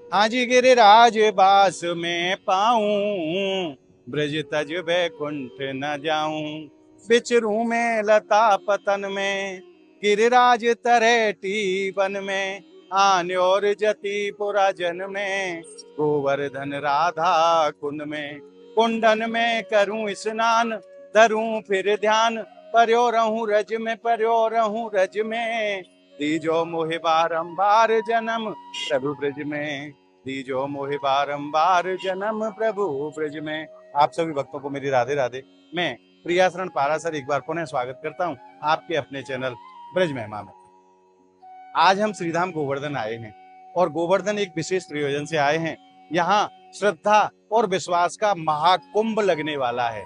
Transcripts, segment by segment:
आज गिरिराज बास में पाऊं, ब्रज तज बैकुंठ न जाऊं। बिचरूं में लता पतन में, गिरिराज तरेटी वन में। आन और जतिपुरा जन में, गोवर्धन राधा कुंड में। कुंडन में करूं स्नान, धरूं फिर ध्यान। पर्यो रहूं रज में, पर्यो रहूं रज में। दीजो मोहि बारंबार जन्म प्रभु ब्रज में। दीजो मोहि बारंबार जन्म प्रभु ब्रज में। आप सभी भक्तों को मेरी राधे राधे। मैं प्रियाशरण पारासर एक बार पुनः स्वागत करता हूं आपके अपने चैनल ब्रज महिमा में। आज हम श्रीधाम गोवर्धन आए हैं और गोवर्धन एक विशेष प्रयोजन से आए हैं। यहाँ श्रद्धा और विश्वास का महाकुंभ लगने वाला है।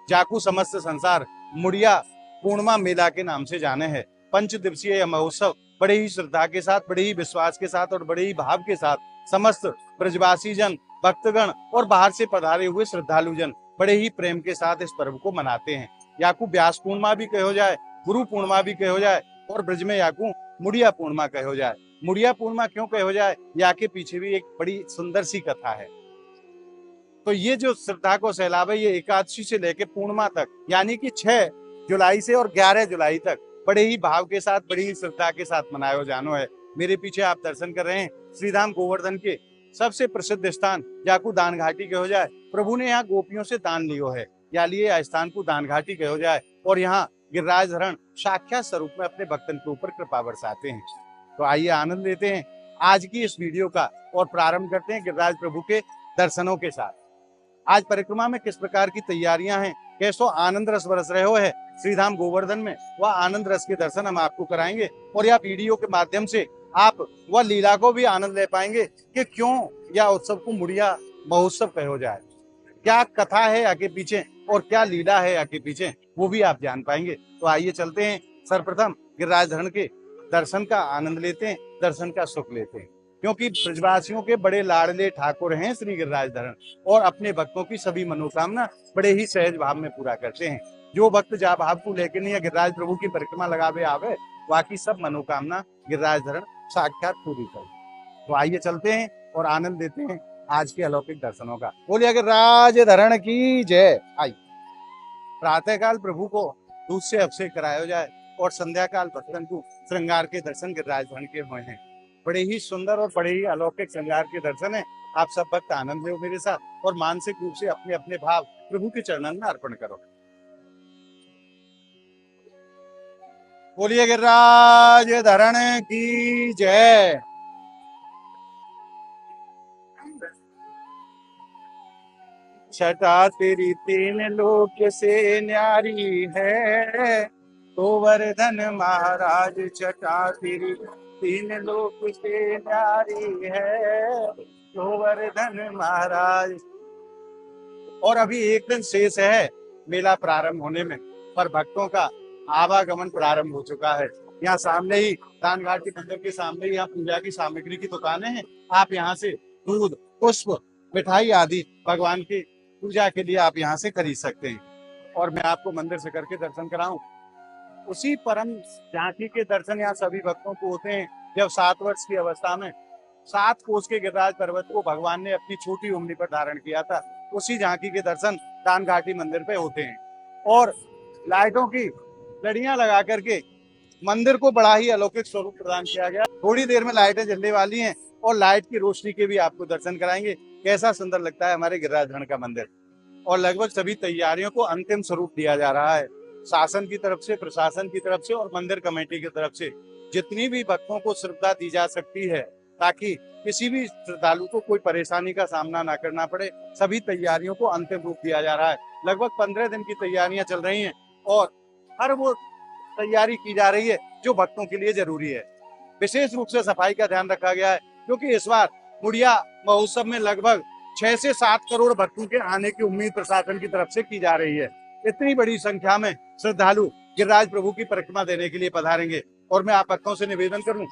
जाकू समस्त संसार मुड़िया पूर्णिमा मेला के नाम से जाने हैं। पंच दिवसीय यह महोत्सव बड़े ही श्रद्धा के साथ, बड़े ही विश्वास के साथ और बड़े ही भाव के साथ समस्त ब्रजवासी जन, भक्तगण और बाहर से पधारे हुए श्रद्धालु जन बड़े ही प्रेम के साथ इस पर्व को मनाते हैं। याकू व्यास पूर्णिमा भी कहो जाए, गुरु पूर्णिमा भी कहो जाए और ब्रज में याकू मुड़िया पूर्णिमा कहो जाए। मुड़िया पूर्णिमा क्यों कहो जाए, या के पीछे भी एक बड़ी सुंदर सी कथा है। तो ये जो श्रद्धा को सैलाब है, ये एकादशी से लेकर पूर्णिमा तक, यानी कि 6 जुलाई से और 11 जुलाई तक बड़े ही भाव के साथ, बड़ी ही श्रद्धा के साथ मनायो जानो है। मेरे पीछे आप दर्शन कर रहे हैं श्रीधाम गोवर्धन के सबसे प्रसिद्ध स्थान जाकू दान घाटी कहो जाए। प्रभु ने यहाँ गोपियों से दान लियो है, या लिए स्थान को दान घाटी कहो जाए। और यहाँ गिरिराज धरण साक्षात स्वरूप में अपने भक्तन के ऊपर कृपा बरसाते हैं। तो आइए आनंद लेते हैं आज की इस वीडियो का और प्रारंभ करते हैं गिरिराज प्रभु के दर्शनों के साथ। आज परिक्रमा में किस प्रकार की तैयारियां हैं, कैसो आनंद रस बरस रहे हो है श्रीधाम गोवर्धन में, वह आनंद रस के दर्शन हम आपको कराएंगे। और यह वीडियो के माध्यम से आप वह लीला को भी आनंद ले पाएंगे कि क्यों यह उत्सव को मुड़िया महोत्सव कहो जाए, क्या कथा है आगे पीछे और क्या लीला है आगे पीछे, वो भी आप जान पाएंगे। तो आइए चलते हैं, सर्वप्रथम गिरिराज धरण के दर्शन का आनंद लेते हैं, दर्शन का सुख लेते हैं। क्योंकि ब्रजवासियों के बड़े लाडले ठाकुर हैं श्री गिरिराज धरण, और अपने भक्तों की सभी मनोकामना बड़े ही सहज भाव में पूरा करते हैं। जो भक्त जा भाव को लेकर नहीं गिरिराज प्रभु की परिक्रमा लगावे आवे, बाकी सब मनोकामना गिरिराज धरण साक्षात पूरी कर। तो आइए चलते हैं और आनंद लेते हैं आज के अलौकिक दर्शनों का। बोलिए गिरिराज धरण की जय। आई प्रातः काल प्रभु को दूध से अभिषेक कराया जाए और संध्या काल भक्तन को श्रृंगार के दर्शन गिरिराज धरण के हुए हैं। बड़े ही सुंदर और बड़े ही अलौकिक श्रृंगार के दर्शन है। आप सब भक्त आनंद लो मेरे साथ और मानसिक रूप से अपने अपने भाव प्रभु के चरणन में अर्पण करो। बोलिए गिरिराज धरण की जय। छटा तेरी तीन लोक से न्यारी है, गोवर्धन महाराज छटा तेरी तीन लोक से न्यारी है, गोवर्धन महाराज। और अभी एक दिन शेष है मेला प्रारंभ होने में, पर भक्तों का आवागमन प्रारंभ हो चुका है। यहाँ सामने ही दान घाटी मंदिर के सामने यहाँ पूजा की सामग्री की दुकानें हैं। आप यहाँ से दूध, पुष्प, मिठाई आदि भगवान की पूजा के लिए आप यहाँ से खरीद सकते हैं। और मैं आपको मंदिर से करके दर्शन कराऊं, उसी परम झांकी के दर्शन यहाँ सभी भक्तों को होते हैं जब 7 वर्ष की अवस्था में 7 कोस के गिरिराज पर्वत को भगवान ने अपनी छोटी उंगली पर धारण किया था। उसी झांकी के दर्शन दान घाटी मंदिर पे होते हैं। और लाइटों की लड़ियां लगा करके मंदिर को बड़ा ही अलौकिक स्वरूप प्रदान किया गया। थोड़ी देर में लाइटें जलने वाली हैं और लाइट की रोशनी के भी आपको दर्शन कराएंगे। कैसा सुंदर लगता है हमारे गिरिराज धरण का मंदिर। और लगभग सभी तैयारियों को अंतिम स्वरूप दिया जा रहा है, शासन की तरफ से, प्रशासन की तरफ से और मंदिर कमेटी की तरफ से। जितनी भी भक्तों को सुविधा दी जा सकती है ताकि किसी भी श्रद्धालु को कोई परेशानी का सामना ना करना पड़े, सभी तैयारियों को अंतिम रूप दिया जा रहा है। लगभग 15 दिन की तैयारियां चल रही हैं और हर वो तैयारी की जा रही है जो भक्तों के लिए जरूरी है। विशेष रूप से सफाई का ध्यान रखा गया है, क्योंकि इस बार मुड़िया महोत्सव में लगभग 6 से 7 करोड़ भक्तों के आने की उम्मीद प्रशासन की तरफ से की जा रही है। इतनी बड़ी संख्या में श्रद्धालु गिरिराज प्रभु की परिक्रमा देने के लिए पधारेंगे। और मैं आप भक्तों से निवेदन करूं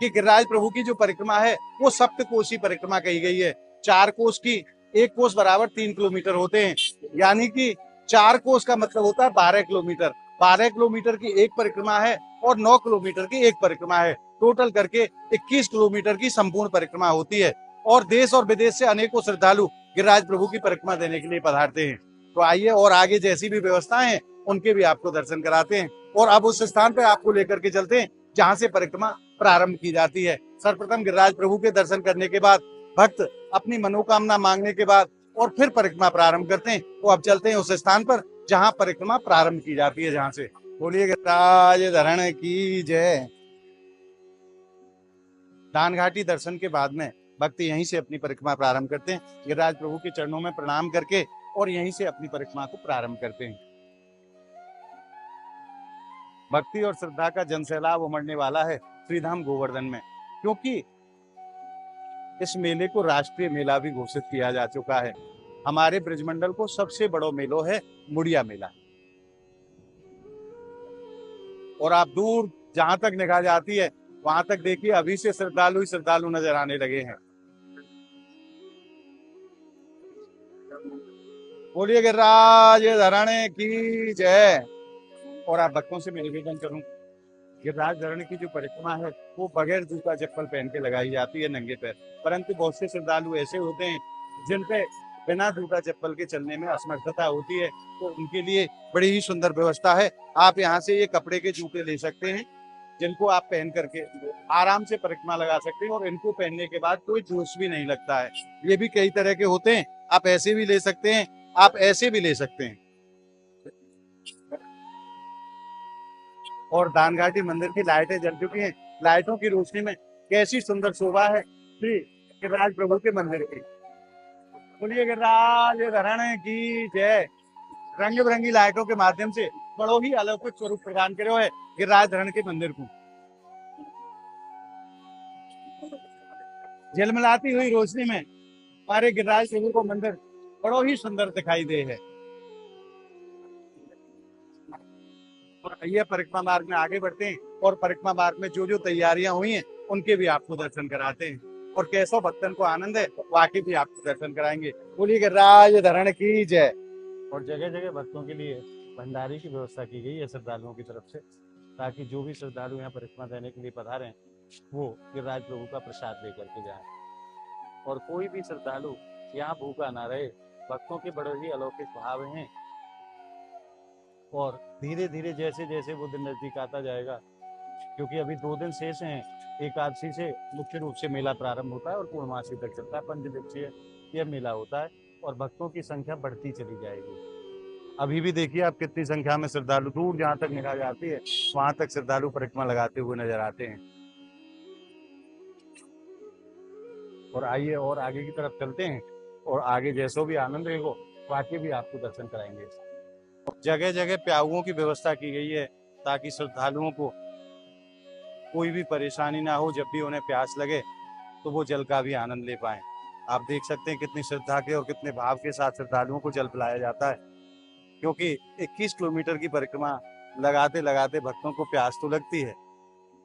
कि गिरिराज प्रभु की जो परिक्रमा है वो सप्तकोशी परिक्रमा कही गई है। 4 कोस की, 1 कोस बराबर 3 किलोमीटर होते हैं, यानी कि 4 कोस का मतलब होता है 12 किलोमीटर। 12 किलोमीटर की एक परिक्रमा है और 9 किलोमीटर की एक परिक्रमा है। टोटल करके 21 किलोमीटर की संपूर्ण परिक्रमा होती है। और देश और विदेश से अनेकों श्रद्धालु गिरिराज प्रभु की परिक्रमा देने के लिए पधारते हैं। तो आइए और आगे जैसी भी व्यवस्थाएं हैं उनके भी आपको दर्शन कराते हैं और अब उस स्थान पर आपको लेकर के चलते हैं जहां से परिक्रमा प्रारंभ की जाती है। सर्वप्रथम गिरिराज प्रभु के दर्शन करने के बाद भक्त अपनी मनोकामना मांगने के बाद और फिर परिक्रमा प्रारंभ करते हैं। तो अब चलते हैं उस स्थान पर जहां परिक्रमा प्रारंभ की जाती है, जहां से। बोलिए गिरिराज धरण की जय। दान घाटी दर्शन के बाद में भक्त यहीं से अपनी परिक्रमा प्रारंभ करते हैं, गिरिराज प्रभु के चरणों में प्रणाम करके और यहीं से अपनी परिक्रमा को प्रारंभ करते हैं। भक्ति और श्रद्धा का जनसैलाब उमड़ने वाला है श्रीधाम गोवर्धन में, क्योंकि इस मेले को राष्ट्रीय मेला भी घोषित किया जा चुका है। हमारे ब्रजमंडल को सबसे बड़ो मेलो है मुड़िया मेला। और आप दूर जहां तक निगाह जाती है वहां तक देखिए अभी से श्रद्धालु ही श्रद्धालु नजर आने लगे हैं। बोलिए गिरिराज धरण की जय। और आप भक्तों से मैं निवेदन करूं, गिरिराज धरण की जो परिक्रमा है वो बगैर जूता चप्पल पहन के लगाई जाती है, नंगे पैर। परंतु बहुत से श्रद्धालु ऐसे होते हैं जिन पे बिना जूता चप्पल के चलने में असमर्थता होती है, तो उनके लिए बड़ी ही सुंदर व्यवस्था है। आप यहाँ से ये कपड़े के जूते ले सकते हैं जिनको आप पहन करके आराम से परिक्रमा लगा सकते हैं और इनको पहनने के बाद कोई जोश भी नहीं लगता है। ये भी कई तरह के होते हैं, आप ऐसे भी ले सकते हैं, आप ऐसे भी ले सकते हैं। और दानघाटी मंदिर की लाइटें जल चुकी हैं। लाइटों की रोशनी में कैसी सुंदर शोभा है श्री गिरिराज प्रभु के मंदिर की। बोलिए गिरिराज धरण की जय। रंग बिरंगी लाइटों के माध्यम से बड़ो ही अलौकिक स्वरूप प्रदान करे है गिरिराज धरण के मंदिर को। झिलमिलाती हुई रोशनी में हमारे गिरिराज प्रभु को मंदिर बड़ो ही सुंदर दिखाई दे है। और ये परिक्रमा मार्ग में आगे बढ़ते हैं और परिक्रमा मार्ग में जो जो तैयारियां हुई हैं उनके भी आपको दर्शन कराते हैं। और कैसो भक्तन को आनंद है वाकई भी आपको दर्शन कराएंगे। बोलिए गिरिराज धरण की जय। और जगह जगह भक्तों के लिए भंडारे की व्यवस्था की गई है श्रद्धालुओं की तरफ से, ताकि जो भी श्रद्धालु यहाँ परिक्रमा देने के लिए पधारे हैं वो गिरिराज प्रभु का प्रसाद लेकर के जाए और कोई भी श्रद्धालु यहाँ भूखा ना रहे। भक्तों के बड़े ही अलौकिक भाव हैं और धीरे धीरे जैसे जैसे वो दिन नजदीक आता जाएगा, क्योंकि अभी 2 दिन शेष हैं, एकादशी से मुख्य रूप से मेला प्रारंभ होता है और पूर्णमासी तक चलता है। 5 दिवसीय यह मेला होता है और भक्तों की संख्या बढ़ती चली जाएगी। अभी भी देखिए आप कितनी संख्या में श्रद्धालु दूर जहां तक निगाह जाती है वहां तक श्रद्धालु परिक्रमा लगाते हुए नजर आते हैं। और आइए और आगे की तरफ चलते हैं और आगे जैसो भी आनंद रहेगा वाकई भी आपको दर्शन कराएंगे। जगह जगह प्याऊओं की व्यवस्था की गई है ताकि श्रद्धालुओं को कोई भी परेशानी ना हो। जब भी उन्हें प्यास लगे तो वो जल का भी आनंद ले पाए। आप देख सकते हैं कितनी श्रद्धा के और कितने भाव के साथ श्रद्धालुओं को जल पिलाया जाता है, क्योंकि 21 किलोमीटर की परिक्रमा लगाते लगाते भक्तों को प्यास तो लगती है।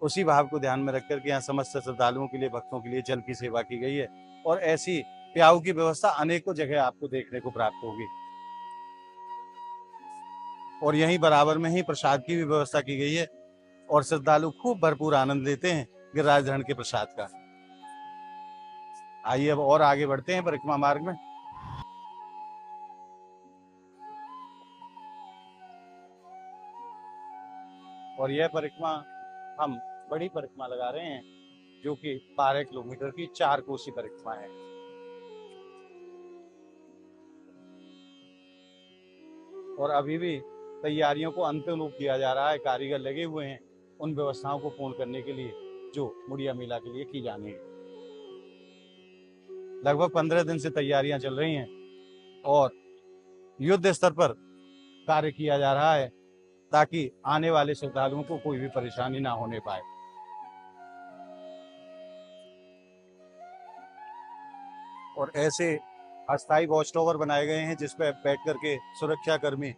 उसी भाव को ध्यान में रखकर के यहाँ समस्त श्रद्धालुओं के लिए, भक्तों के लिए जल की सेवा की गई है और ऐसी प्याऊ की व्यवस्था अनेकों जगह आपको देखने को प्राप्त होगी। और यहीं बराबर में ही प्रसाद की भी व्यवस्था की गई है और श्रद्धालु खूब भरपूर आनंद लेते हैं गिरिराज धरण के प्रसाद का। आइए अब और आगे बढ़ते हैं परिक्रमा मार्ग में। और यह परिक्रमा हम बड़ी परिक्रमा लगा रहे हैं जो कि 12 किलोमीटर की 4 कोसी परिक्रमा है। और अभी भी तैयारियों को अंतिम रूप दिया जा रहा है, कारीगर लगे हुए हैं उन व्यवस्थाओं को पूर्ण करने के लिए जो मुड़िया मेला के लिए की जानी है। लगभग 15 दिन से तैयारियां चल रही हैं और युद्ध स्तर पर कार्य किया जा रहा है ताकि आने वाले श्रद्धालुओं को कोई भी परेशानी ना होने पाए। और ऐसे अस्थायी वॉच टावर बनाए गए हैं जिस पर बैठ करके सुरक्षा कर्मी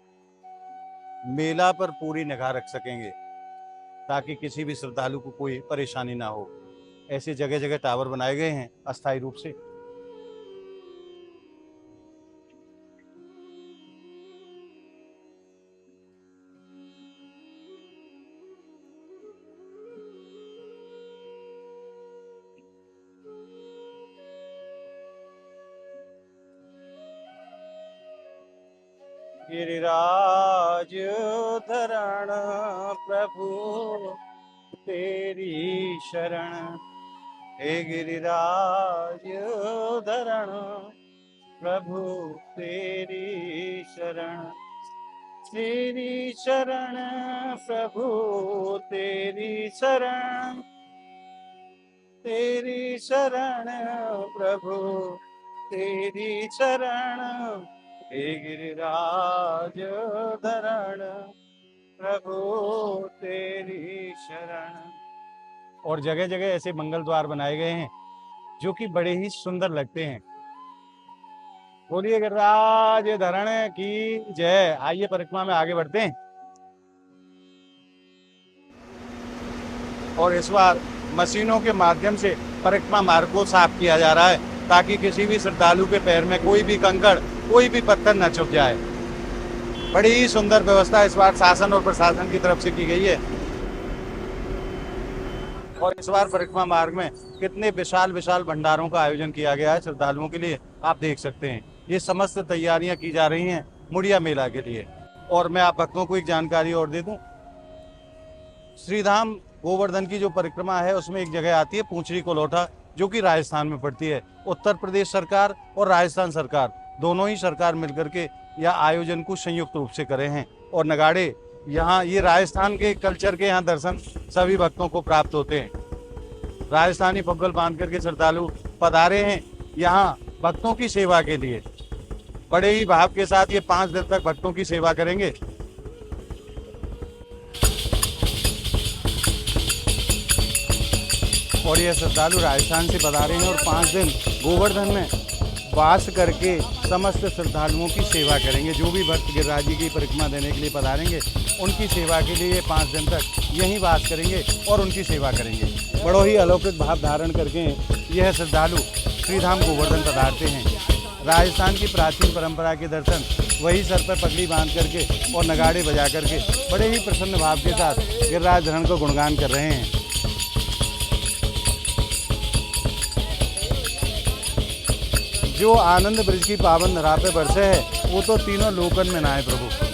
मेला पर पूरी निगाह रख सकेंगे ताकि किसी भी श्रद्धालु को कोई परेशानी ना हो। ऐसे जगह जगह टावर बनाए गए हैं अस्थायी रूप से। गिरिराज धरण प्रभु तेरी शरण, हे गिरिराज धरण प्रभु तेरी शरण, तेरी शरण प्रभु तेरी शरण, तेरी शरण प्रभु तेरी शरण, हे गिरिराज धरण प्रभु तेरी शरण। और जगह जगह ऐसे मंगल द्वार बनाए गए हैं जो कि बड़े ही सुंदर लगते हैं। बोलिए गिरिराज धरण की जय। आइए परिक्रमा में आगे बढ़ते हैं। और इस बार मशीनों के माध्यम से परिक्रमा मार्ग को साफ किया जा रहा है ताकि किसी भी श्रद्धालु के पैर में कोई भी कंकड़, कोई भी पत्थर न चुभ जाए। बड़ी ही सुंदर व्यवस्था इस बार शासन और प्रशासन की तरफ से की गई है। और इस बार परिक्रमा मार्ग में कितने विशाल विशाल भंडारों का आयोजन किया गया है श्रद्धालुओं के लिए, आप देख सकते हैं। ये समस्त तैयारियां की जा रही हैं मुड़िया मेला के लिए। और मैं आप भक्तों को एक जानकारी और दे दूं, श्रीधाम गोवर्धन की जो परिक्रमा है उसमें एक जगह आती है पूंछरी कोलोठा, जो कि राजस्थान में पड़ती है। उत्तर प्रदेश सरकार और राजस्थान सरकार दोनों ही सरकार मिलकर के यह आयोजन को संयुक्त रूप से करे हैं। और नगाड़े यहाँ, ये राजस्थान के कल्चर के यहाँ दर्शन सभी भक्तों को प्राप्त होते हैं। राजस्थानी पगल बांध करके श्रद्धालु पधारे हैं यहाँ भक्तों की सेवा के लिए। बड़े ही भाव के साथ ये 5 दिन तक भक्तों की सेवा करेंगे। और ये श्रद्धालु राजस्थान से पधारे हैं और 5 दिन गोवर्धन में वास करके समस्त श्रद्धालुओं की सेवा करेंगे। जो भी भक्त गिरिराज जी की परिक्रमा देने के लिए पधारेंगे उनकी सेवा के लिए 5 दिन तक यहीं वास करेंगे और उनकी सेवा करेंगे। बड़ो ही अलौकिक भाव धारण करके यह श्रद्धालु श्रीधाम गोवर्धन पधारते हैं। राजस्थान की प्राचीन परंपरा के दर्शन वही सर पर पगड़ी बांध करके और नगाड़े बजा करके बड़े ही प्रसन्न भाव के साथ गिरिराज धरण को गुणगान कर रहे हैं। जो आनंद ब्रिज की पावन धरा पे बरसे है वो तो तीनों लोकन में नाए प्रभु।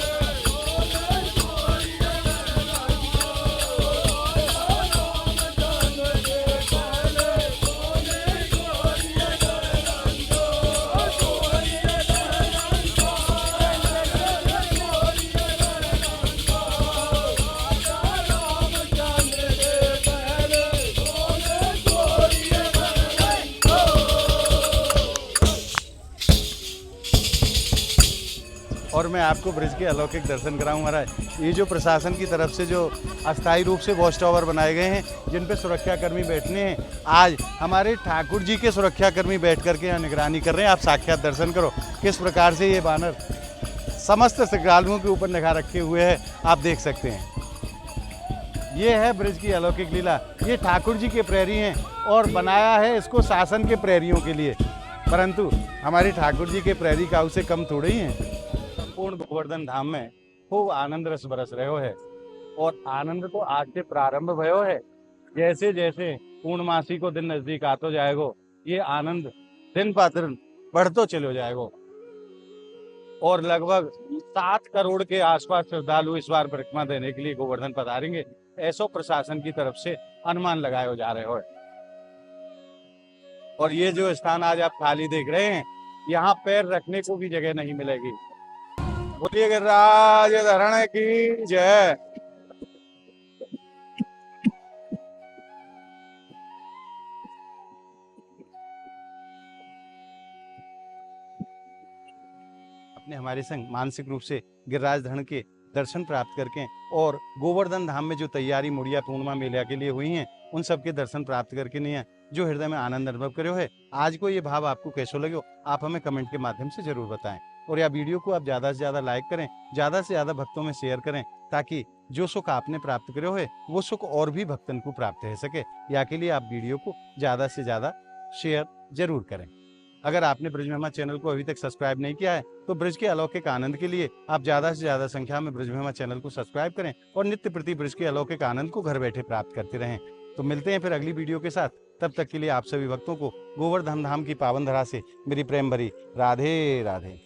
और मैं आपको ब्रिज के अलौकिक दर्शन कराऊं महाराज। ये जो प्रशासन की तरफ से जो अस्थायी रूप से वॉच टावर बनाए गए हैं जिन पे सुरक्षाकर्मी बैठने हैं, आज हमारे ठाकुर जी के सुरक्षाकर्मी बैठ करके यहाँ निगरानी कर रहे हैं। आप साक्षात दर्शन करो किस प्रकार से ये बानर समस्त श्रद्धालुओं के ऊपर निगाह रखे हुए हैं, आप देख सकते हैं। ये है ब्रिज की अलौकिक लीला। ये ठाकुर जी के प्रहरी हैं और बनाया है इसको शासन के प्रहरियों के लिए, परंतु हमारे ठाकुर जी के प्रहरी काऊ से कम थोड़े ही हैं। पूर्ण गोवर्धन धाम में खूब आनंद रस बरस रहे है और आनंद तो आज से प्रारंभ भयो है। जैसे जैसे पूर्णमासी को दिन नजदीक आतो जाएगो ये आनंद दिन पर दिन बढ़तो चलो जाएगो। और लगभग 7 करोड़ के आसपास श्रद्धालु इस बार परिक्रमा देने के लिए गोवर्धन पधारेंगे, ऐसो प्रशासन की तरफ से अनुमान लगाए जा रहे हो। और ये जो स्थान आज आप खाली देख रहे हैं, यहाँ पैर रखने को भी जगह नहीं मिलेगी। बोलिए गिरिराज धरण की जय। अपने हमारे संग मानसिक रूप से गिरिराज धरण के दर्शन प्राप्त करके और गोवर्धन धाम में जो तैयारी मुड़िया पूर्णिमा मेला के लिए हुई है उन सबके दर्शन प्राप्त करके नहीं है जो हृदय में आनंद अनुभव करो है। आज को ये भाव आपको कैसो लगे आप हमें कमेंट के माध्यम से जरूर बताएं। और यह वीडियो को आप ज्यादा से ज्यादा लाइक करें, ज्यादा से ज्यादा भक्तों में शेयर करें, ताकि जो सुख आपने प्राप्त करो है वो सुख और भी भक्तन को प्राप्त हो सके। या के लिए आप वीडियो को ज्यादा से ज्यादा शेयर जरूर करें। अगर आपने ब्रिज महिमा चैनल को अभी तक सब्सक्राइब नहीं किया है तो ब्रिज के अलौकिक आनंद के लिए आप ज्यादा से ज्यादा संख्या में ब्रिज महिमा चैनल को सब्सक्राइब करें और नित्य प्रति ब्रिज के अलौकिक आनंद को घर बैठे प्राप्त करते रहें। तो मिलते हैं फिर अगली वीडियो के साथ। तब तक के लिए आप सभी भक्तों को गोवर्धन धाम की पावन धरा से मेरी प्रेम भरी राधे राधे।